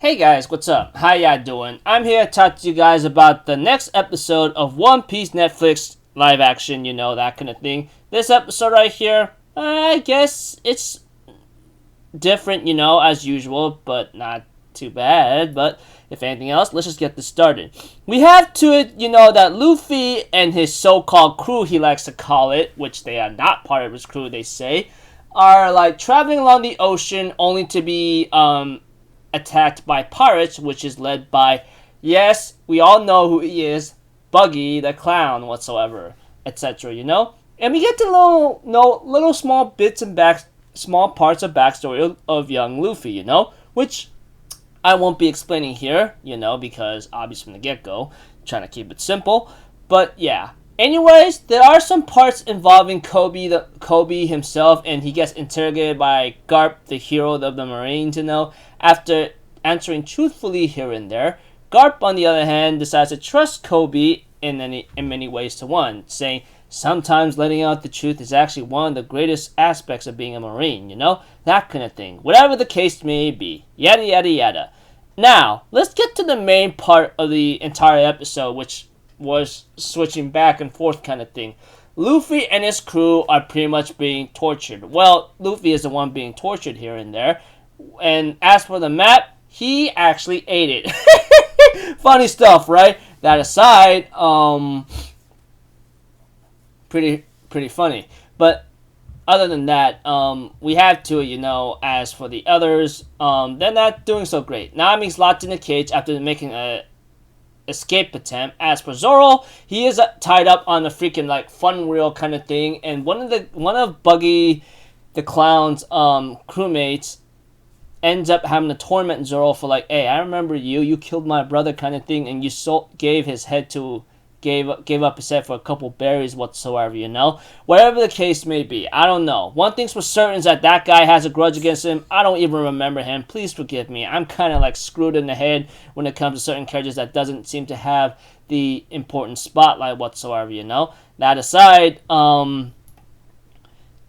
Hey guys, what's up? How ya doing? I'm here to talk to you guys about the next episode of One Piece Netflix live action, that kind of thing. This episode right here, I guess it's different, as usual, but not too bad. But if anything else, let's just get this started. We have to it, that Luffy and his so-called crew, he likes to call it, which they are not part of his crew, they say, are like traveling along the ocean only to be, attacked by pirates, which is led by, yes, we all know who he is, Buggy the Clown, whatsoever, etc. And we get to little small bits and small parts of backstory of young Luffy, which I won't be explaining here, because obviously from the get-go, trying to keep it simple. But yeah. Anyways, there are some parts involving Koby himself, and he gets interrogated by Garp, the hero of the Marines, after answering truthfully here and there. Garp, on the other hand, decides to trust Koby in many ways to one, saying, sometimes letting out the truth is actually one of the greatest aspects of being a Marine, that kind of thing. Whatever the case may be. Yada, yada, yada. Now, let's get to the main part of the entire episode, which was switching back and forth kind of thing. Luffy and his crew are pretty much being tortured. Well, Luffy is the one being tortured here and there. And as for the map, he actually ate it. Funny stuff, right? That aside, pretty funny. But other than that, we have to, as for the others, they're not doing so great. Nami's locked in a cage after making a escape attempt. As for Zoro, he is tied up on a freaking fun wheel kind of thing, and one of Buggy the Clown's crewmates ends up having to torment Zoro for hey, I remember you killed my brother kind of thing, and you gave up his head for a couple berries whatsoever, whatever the case may be. I don't know. One thing's for certain is that guy has a grudge against him. I don't even remember him. Please forgive me. I'm kind of screwed in the head when it comes to certain characters that doesn't seem to have the important spotlight whatsoever, That aside,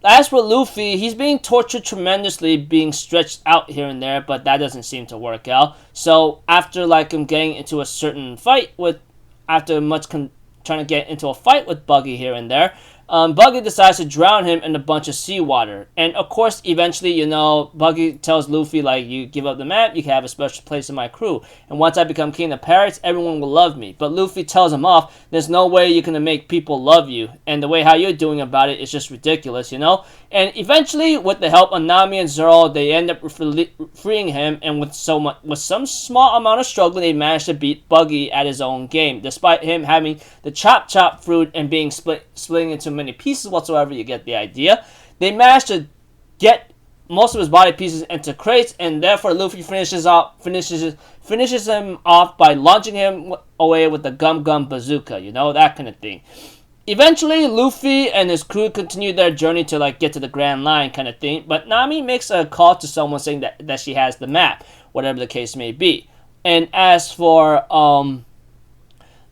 as for Luffy, he's being tortured tremendously, being stretched out here and there, but that doesn't seem to work out. So after him getting into a certain fight after much trying to get into a fight with Buggy here and there, Buggy decides to drown him in a bunch of seawater. And of course, eventually, Buggy tells Luffy, you give up the map, you can have a special place in my crew. And once I become king of pirates, everyone will love me. But Luffy tells him off, there's no way you're going to make people love you. And the way how you're doing about it is just ridiculous, And eventually, with the help of Nami and Zoro, they end up freeing him. And with some small amount of struggle, they managed to beat Buggy at his own game. Despite him having the chop fruit and being splitting into many pieces whatsoever, you get the idea. They managed to get most of his body pieces into crates, and therefore Luffy finishes him off by launching him away with the Gum Gum Bazooka, that kind of thing. Eventually, Luffy and his crew continue their journey to get to the Grand Line kind of thing, but Nami makes a call to someone saying that she has the map, whatever the case may be. And as for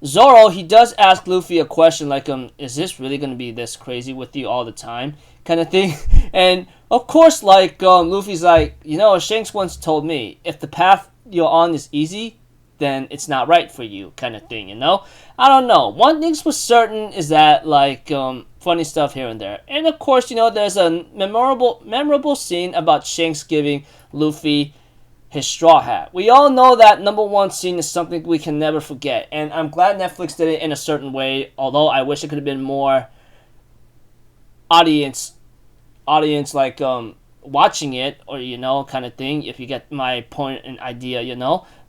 Zoro, he does ask Luffy a question is this really going to be this crazy with you all the time? Kind of thing. And of course, Luffy's Shanks once told me, if the path you're on is easy, then it's not right for you, kind of thing, I don't know. One thing's for certain is that, funny stuff here and there. And of course, there's a memorable scene about Shanks giving Luffy his straw hat. We all know that number one scene is something we can never forget, and I'm glad Netflix did it in a certain way, although I wish it could have been more audience watching it, or kind of thing, if you get my point and idea,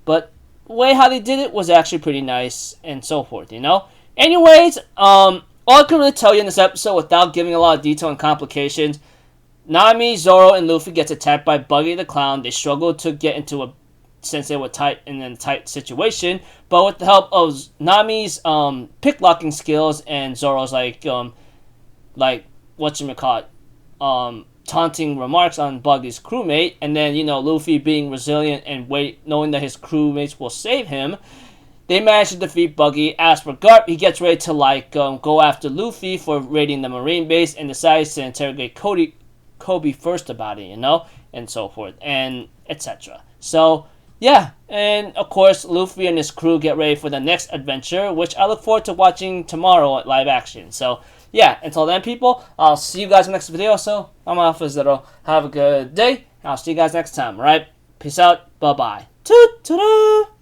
but the way how they did it was actually pretty nice, and so forth, Anyways, all I can really tell you in this episode without giving a lot of detail and complications, Nami, Zoro, and Luffy gets attacked by Buggy the Clown. They struggle to get into since they were in a tight situation, but with the help of Nami's pick-locking skills and Zoro's taunting remarks on Buggy's crewmate, and then Luffy being resilient and knowing that his crewmates will save him, they manage to defeat Buggy. As for Garp, he gets ready to go after Luffy for raiding the Marine base and decides to interrogate Koby first about it, and so forth, and etc. So yeah, and of course, Luffy and his crew get ready for the next adventure, which I look forward to watching tomorrow at live action. So, yeah, until then, people, I'll see you guys in the next video. So, I'm Alpha Zero. Have a good day. I'll see you guys next time, alright? Peace out. Bye bye. Ta-ta-da!